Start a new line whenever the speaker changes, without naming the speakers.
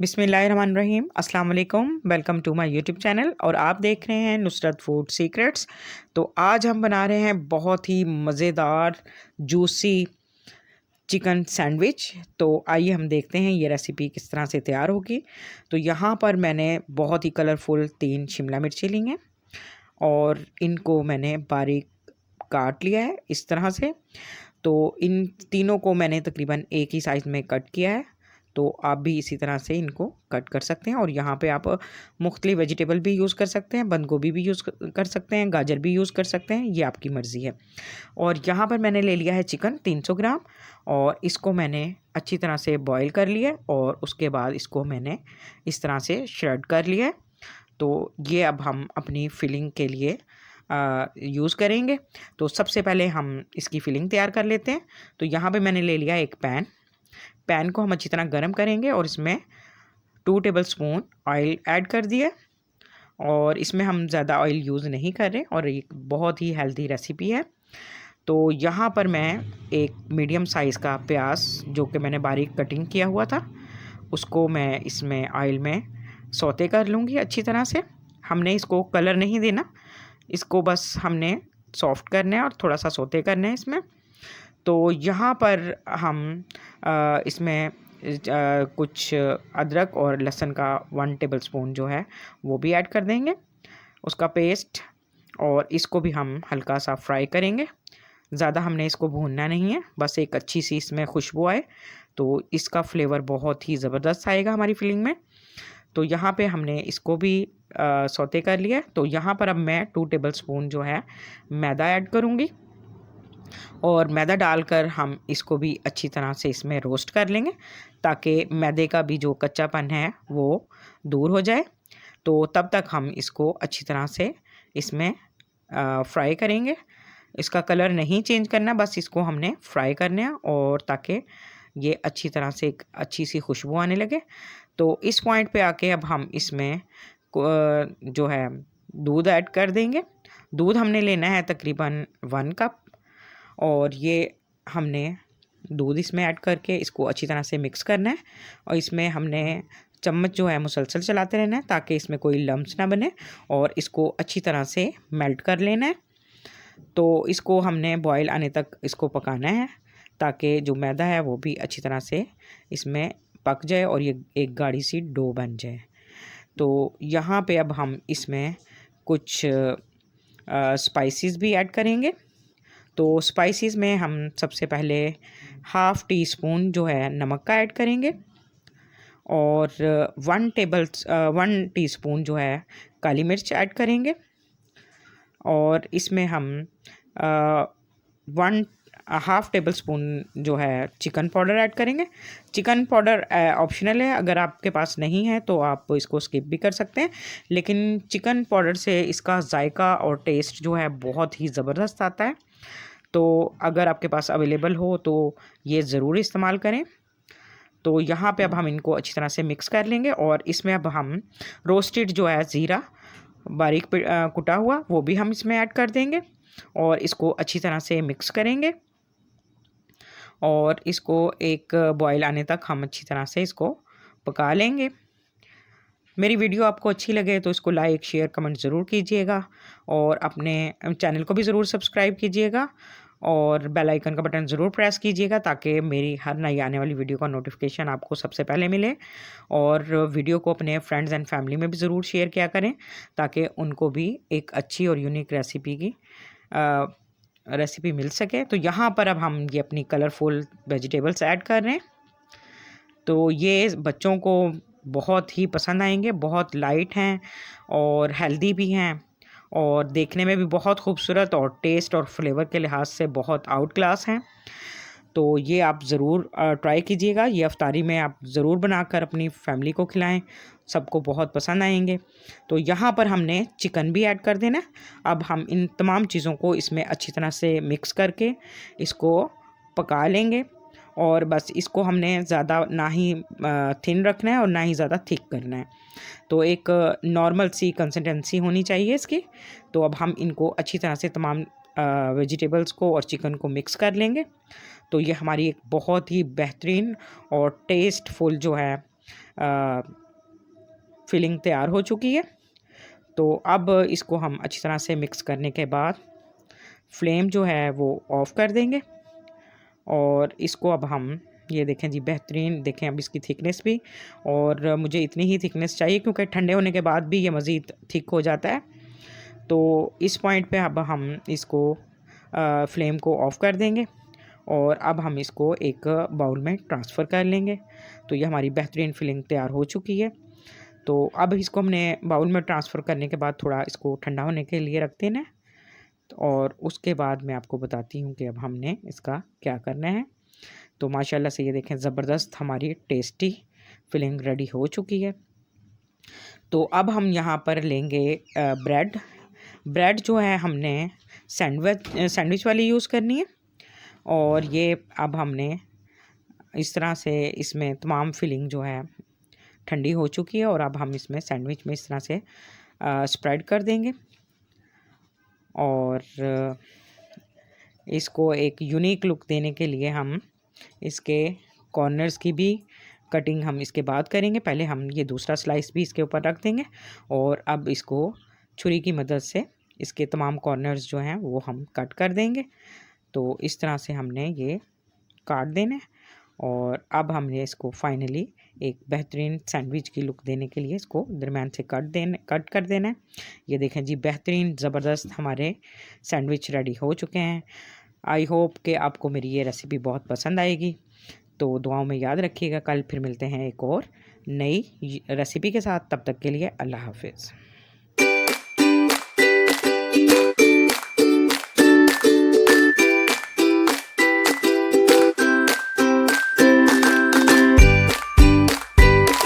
बिस्मिल्लाहिर्रहमानिर्रहीम अस्सलाम वालेकुम। Welcome to my YouTube channel और आप देख रहे हैं नुसरत फूड सीक्रेट्स। तो आज हम बना रहे हैं बहुत ही मज़ेदार जूसी चिकन सैंडविच। तो आइए हम देखते हैं ये रेसिपी किस तरह से तैयार होगी। तो यहाँ पर मैंने बहुत ही कलरफुल 3 शिमला मिर्ची ली हैं और इनको मैंने बारीक काट लिया है इस तरह से। तो इन तीनों को मैंने तकरीबन एक ही साइज़ में कट किया है। तो आप भी इसी तरह से इनको कट कर सकते हैं और यहाँ पे आप मुख्तलिफ वेजिटेबल भी यूज़ कर सकते हैं, बंद गोभी भी यूज़ कर सकते हैं, गाजर भी यूज़ कर सकते हैं, ये आपकी मर्ज़ी है। और यहाँ पर मैंने ले लिया है चिकन 300 ग्राम और इसको मैंने अच्छी तरह से बॉईल कर लिया और उसके बाद इसको मैंने इस तरह से श्रेड कर लिया है। तो ये अब हम अपनी फिलिंग के लिए यूज़ करेंगे। तो सबसे पहले हम इसकी फिलिंग तैयार कर लेते हैं। तो यहाँ पे मैंने ले लिया एक पैन को हम अच्छी तरह गर्म करेंगे और इसमें 2 टेबलस्पून ऑयल ऐड कर दिया और इसमें हम ज़्यादा ऑयल यूज़ नहीं कर रहे और एक बहुत ही हेल्दी रेसिपी है। तो यहाँ पर मैं एक मीडियम साइज़ का प्याज जो कि मैंने बारीक कटिंग किया हुआ था उसको मैं इसमें ऑयल में सौते कर लूँगी अच्छी तरह से। हमने इसको कलर नहीं देना, इसको बस हमने सॉफ्ट करना है और थोड़ा सा सौते करना है इसमें। तो यहाँ पर हम इसमें कुछ अदरक और लहसुन का 1 टेबलस्पून जो है वो भी ऐड कर देंगे, उसका पेस्ट, और इसको भी हम हल्का सा फ्राई करेंगे। ज़्यादा हमने इसको भूनना नहीं है, बस एक अच्छी सी इसमें खुशबू आए तो इसका फ्लेवर बहुत ही ज़बरदस्त आएगा हमारी फिलिंग में। तो यहाँ पे हमने इसको भी सौते कर लिया। तो यहाँ पर अब मैं 2 टेबलस्पून जो है मैदा ऐड करूँगी और मैदा डालकर हम इसको भी अच्छी तरह से इसमें रोस्ट कर लेंगे ताकि मैदे का भी जो कच्चापन है वो दूर हो जाए। तो तब तक हम इसको अच्छी तरह से इसमें फ्राई करेंगे। इसका कलर नहीं चेंज करना, बस इसको हमने फ्राई करना है और ताकि ये अच्छी तरह से एक अच्छी सी खुशबू आने लगे। तो इस पॉइंट पे आके अब हम इसमें जो है दूध ऐड कर देंगे। दूध हमने लेना है तकरीबन 1 कप और ये हमने दूध इसमें ऐड करके इसको अच्छी तरह से मिक्स करना है और इसमें हमने चम्मच जो है मुसलसल चलाते रहना है ताकि इसमें कोई लम्स ना बने और इसको अच्छी तरह से मेल्ट कर लेना है। तो इसको हमने बॉयल आने तक इसको पकाना है ताकि जो मैदा है वो भी अच्छी तरह से इसमें पक जाए और ये एक गाढ़ी सी डो बन जाए। तो यहाँ पे अब हम इसमें कुछ स्पाइसेस भी ऐड करेंगे। तो स्पाइसेस में हम सबसे पहले 1/2 टीस्पून जो है नमक का ऐड करेंगे और 1 टीस्पून जो है काली मिर्च ऐड करेंगे और इसमें हम 1/2 टेबलस्पून जो है चिकन पाउडर ऐड करेंगे। चिकन पाउडर ऑप्शनल है, अगर आपके पास नहीं है तो आप इसको स्किप भी कर सकते हैं, लेकिन चिकन पाउडर से इसका जायका और टेस्ट जो है बहुत ही ज़बरदस्त आता है। तो अगर आपके पास अवेलेबल हो तो ये ज़रूर इस्तेमाल करें। तो यहाँ पे अब हम इनको अच्छी तरह से मिक्स कर लेंगे और इसमें अब हम रोस्टेड जो है ज़ीरा बारीक कुटा हुआ वो भी हम इसमें ऐड कर देंगे और इसको अच्छी तरह से मिक्स करेंगे और इसको एक बॉयल आने तक हम अच्छी तरह से इसको पका लेंगे। मेरी वीडियो आपको अच्छी लगे तो इसको लाइक शेयर कमेंट ज़रूर कीजिएगा और अपने चैनल को भी ज़रूर सब्सक्राइब कीजिएगा और बेल आइकन का बटन ज़रूर प्रेस कीजिएगा ताकि मेरी हर नई आने वाली वीडियो का नोटिफिकेशन आपको सबसे पहले मिले। और वीडियो को अपने फ्रेंड्स एंड फैमिली में भी ज़रूर शेयर किया करें ताकि उनको भी एक अच्छी और यूनिक रेसिपी मिल सके। तो यहाँ पर अब हम ये अपनी कलरफुल वेजिटेबल्स ऐड कर रहे हैं। तो ये बच्चों को बहुत ही पसंद आएंगे, बहुत लाइट हैं और हेल्दी भी हैं और देखने में भी बहुत खूबसूरत और टेस्ट और फ्लेवर के लिहाज से बहुत आउट क्लास हैं। तो ये आप ज़रूर ट्राई कीजिएगा, ये अफ्तारी में आप ज़रूर बनाकर अपनी फैमिली को खिलाएं, सबको बहुत पसंद आएंगे। तो यहाँ पर हमने चिकन भी ऐड कर देना है। अब हम इन तमाम चीज़ों को इसमें अच्छी तरह से मिक्स करके इसको पका लेंगे और बस इसको हमने ज़्यादा ना ही थिन रखना है और ना ही ज़्यादा थिक करना है। तो एक नॉर्मल सी कंसिस्टेंसी होनी चाहिए इसकी। तो अब हम इनको अच्छी तरह से तमाम वेजिटेबल्स को और चिकन को मिक्स कर लेंगे। तो ये हमारी एक बहुत ही बेहतरीन और टेस्टफुल जो है फिलिंग तैयार हो चुकी है। तो अब इसको हम अच्छी तरह से मिक्स करने के बाद फ्लेम जो है वो ऑफ़ कर देंगे और इसको अब हम ये देखें जी, बेहतरीन देखें अब इसकी थिकनेस भी, और मुझे इतनी ही थिकनेस चाहिए क्योंकि ठंडे होने के बाद भी ये मज़ीद थिक हो जाता है। तो इस पॉइंट पे अब हम इसको फ्लेम को ऑफ़ कर देंगे और अब हम इसको एक बाउल में ट्रांसफ़र कर लेंगे। तो ये हमारी बेहतरीन फिलिंग तैयार हो चुकी है। तो अब इसको हमने बाउल में ट्रांसफ़र करने के बाद थोड़ा इसको ठंडा होने के लिए रख देना है, और उसके बाद मैं आपको बताती हूँ कि अब हमने इसका क्या करना है। तो माशाल्लाह से ये देखें ज़बरदस्त हमारी टेस्टी फिलिंग रेडी हो चुकी है। तो अब हम यहाँ पर लेंगे ब्रेड जो है हमने सैंडविच वाली यूज़ करनी है, और ये अब हमने इस तरह से इसमें तमाम फिलिंग जो है ठंडी हो चुकी है, और अब हम इसमें सैंडविच में इस तरह से स्प्रेड कर देंगे और इसको एक यूनिक लुक देने के लिए हम इसके कॉर्नर्स की भी कटिंग हम इसके बाद करेंगे। पहले हम ये दूसरा स्लाइस भी इसके ऊपर रख देंगे और अब इसको छुरी की मदद से इसके तमाम कॉर्नर्स जो हैं वो हम कट कर देंगे। तो इस तरह से हमने ये काट देना है, और अब हमने इसको फाइनली एक बेहतरीन सैंडविच की लुक देने के लिए इसको दरम्यान से कट कर देना है। ये देखें जी, बेहतरीन ज़बरदस्त हमारे सैंडविच रेडी हो चुके हैं। आई होप कि आपको मेरी ये रेसिपी बहुत पसंद आएगी। तो दुआओं में याद रखिएगा। कल फिर मिलते हैं एक और नई रेसिपी के साथ। तब तक के लिए अल्लाह हाफ़िज़।